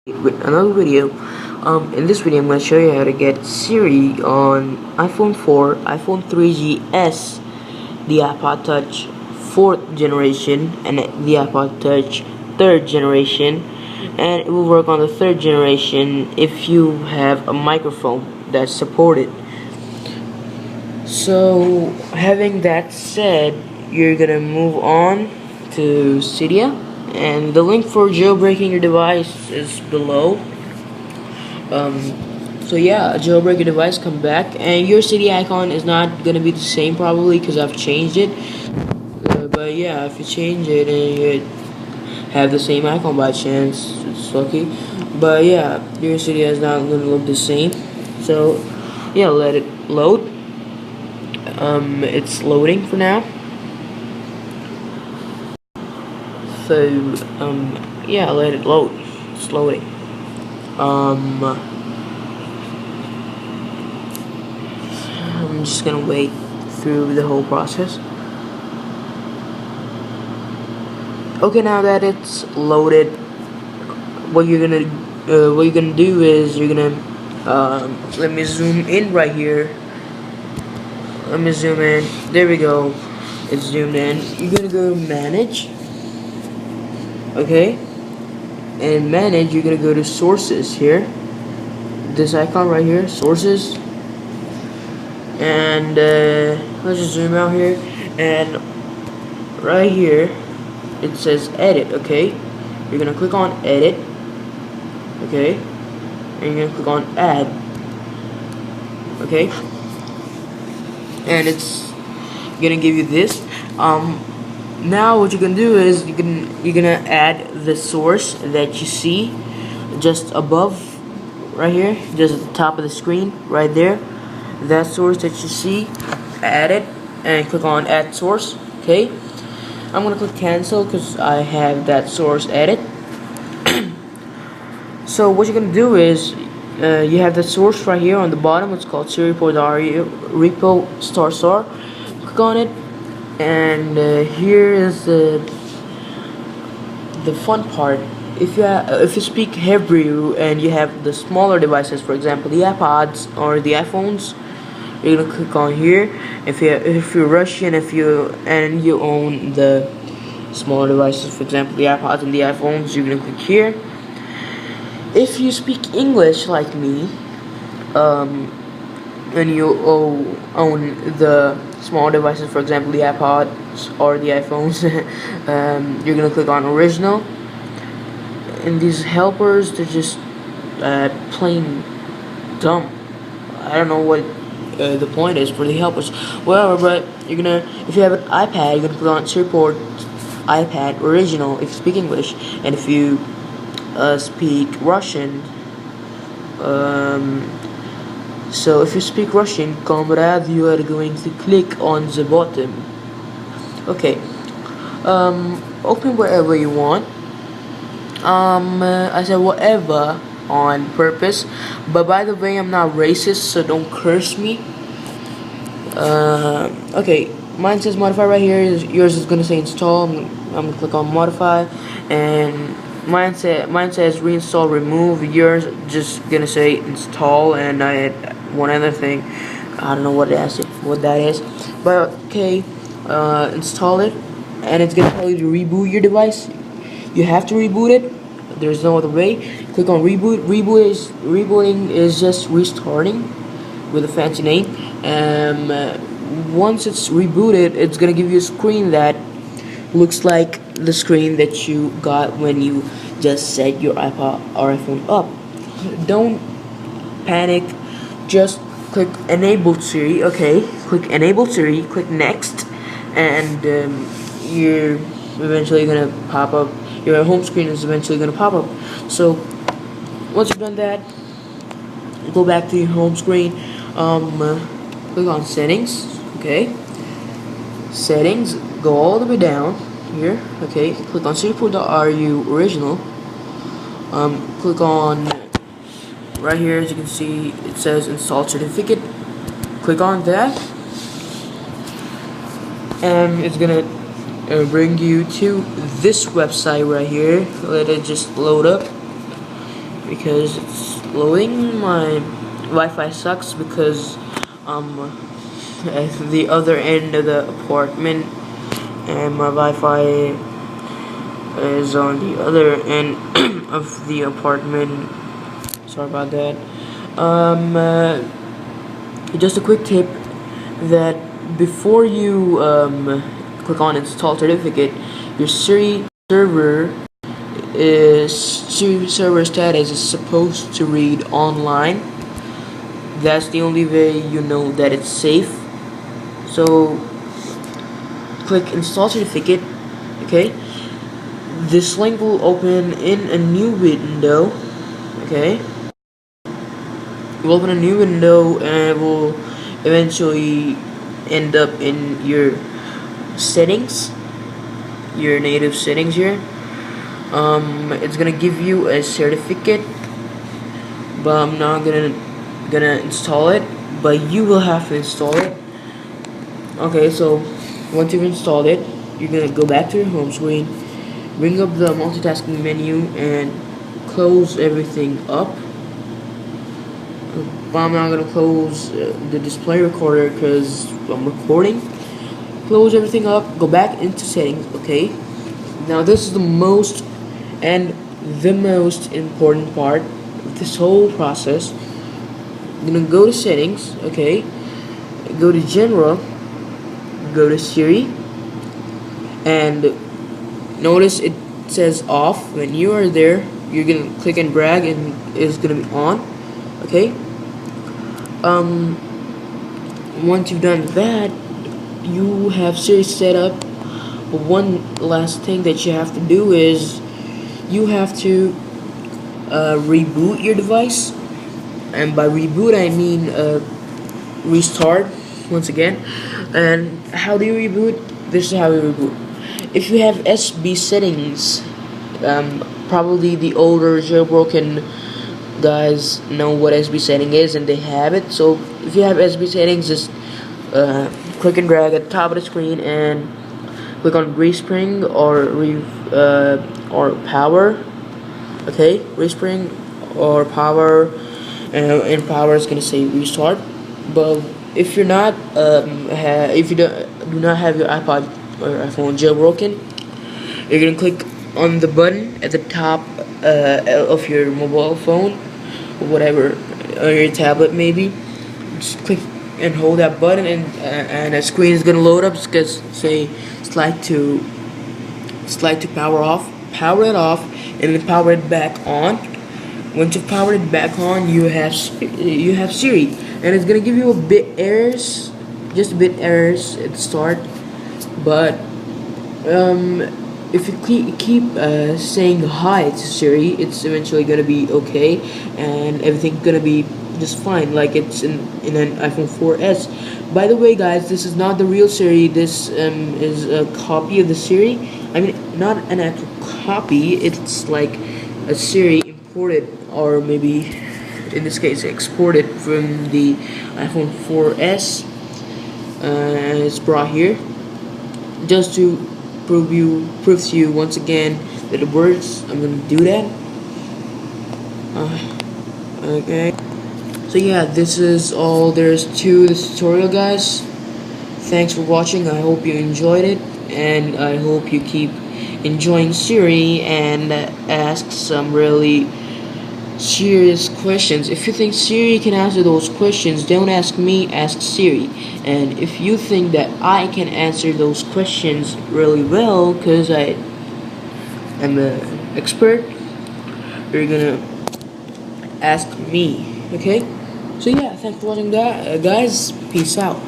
with another video. In this video, I'm going to show you how to get Siri on iPhone 4, iPhone 3GS, the iPod Touch 4th generation, and the iPod Touch 3rd generation. And it will work on the 3rd generation if you have a microphone that's supported. So, having that said, you're gonna move on to Cydia, and the link for jailbreaking your device is below. So yeah, jailbreak your device, come back, and your Cydia icon is not gonna be the same probably because I've changed it. But yeah, if you change it and you have the same icon by chance, it's lucky. But yeah, your Cydia is not gonna look the same. So yeah, let it load. It's loading for now. So, yeah, let it load. It's loading. I'm just gonna wait through the whole process. Okay, now that it's loaded, what you're gonna do is you're gonna let me zoom in right here. Let me zoom in. There we go. It's zoomed in. You're gonna go to manage. Okay. And in manage, you're gonna go to sources here. This icon right here, sources. And let's just zoom out here. And right here, it says edit. Okay. You're gonna click on edit. Okay. And you're gonna click on add. Okay. And it's gonna give you this. Now what you can do is you're gonna add the source that you see just above, right here, just at the top of the screen, right there. That source that you see, add it, and click on add source. Okay. I'm gonna click cancel because I have that source added. So what you're gonna do is you have the source right here on the bottom. It's called Siri repo ***. Click on it, and here is the fun part. If you speak Hebrew and you have the smaller devices, for example the iPods or the iPhones, you're gonna click on here. If you're Russian, and you own the smaller devices, for example the iPods and the iPhones, you're gonna click here. If you speak English like me, and you own the small devices, for example the iPods or the iPhones, you're gonna click on original. And these helpers, they're just plain dumb. I don't know what the point is for the helpers. Well, but if you have an iPad, you're gonna click on support iPad original if you speak English, and if you speak Russian, so if you speak Russian, comrade, you are going to click on the bottom. Okay. Open wherever you want. I said whatever on purpose, but by the way, I'm not racist, so don't curse me. Okay, mine says modify right here. Yours is gonna say install. I'm gonna click on modify, and mine says reinstall remove. Yours just gonna say install, and I had one other thing. I don't know what that is, but okay, install it, and it's gonna tell you to reboot your device. You have to reboot it. There's no other way. Click on reboot. Rebooting is just restarting with a fancy name. Once it's rebooted, it's gonna give you a screen that looks like the screen that you got when you just set your iPod or iPhone up. Don't panic. Just click enable Siri. Okay, click enable Siri. Click next, and you're eventually gonna pop up. Your home screen is eventually gonna pop up. So once you've done that, go back to your home screen. Click on settings. Okay, settings. Go all the way down here. Okay, click on Siri.ru original. Click on right here. As you can see, it says install certificate. Click on that, and it's gonna bring you to this website right here. Let it just load up. because it's loading. My Wi-Fi sucks because at the other end of the apartment, and my Wi-Fi is on the other end of the apartment. Sorry about that. Just a quick tip that before you click on install certificate, your Siri server status is supposed to read online. That's the only way you know that it's safe. So click install certificate. Okay, this link will open in a new window. Okay, it will open a new window and it will eventually end up in your settings, your native settings here. It's gonna give you a certificate, but I'm not gonna install it, but you will have to install it. Okay, so once you've installed it, you're gonna go back to your home screen, bring up the multitasking menu, and close everything up. But I'm not gonna close the display recorder because I'm recording. Close everything up, go back into settings. Okay, now this is the most important part of this whole process. I'm gonna go to settings. Okay, go to general, go to Siri, and notice it says off. When you are there, you're gonna click and drag and it's gonna be on. Okay, once you've done that, you have Siri set up. But one last thing that you have to do is you have to reboot your device, and by reboot I mean restart once again. And how do you reboot? This is how you reboot. If you have SB settings, probably the older jailbroken guys know what SB setting is and they have it. So if you have SB settings, just click and drag at the top of the screen and click on respring or power. Okay, respring or power, and power is gonna say restart. But if you're not if you do not have your iPod or iPhone jailbroken, you're gonna click on the button at the top of your mobile phone or whatever, or your tablet maybe. Just click and hold that button, and a screen is gonna load up. It's gonna say slide to power off. Power it off and then power it back on. Once you've powered it back on, you have Siri, and it's gonna give you a bit errors, just a bit errors at the start. But if you keep saying hi to Siri, it's eventually gonna be okay, and everything's gonna be just fine, like it's in an iPhone 4S. By the way, guys, this is not the real Siri. This is a copy of the Siri. I mean, not an actual copy. It's like a Siri imported, or maybe in this case exported from the iPhone 4S. It's brought here just to prove to you once again that it works. I'm gonna do that. Okay. So yeah, this is all there is to this tutorial, guys. Thanks for watching. I hope you enjoyed it, and I hope you keep enjoying Siri and ask some really serious questions. If you think Siri can answer those questions, don't ask me, ask Siri. And if you think that I can answer those questions really well, because I am an expert, you're gonna ask me. Okay? So yeah, thanks for watching, guys. Peace out.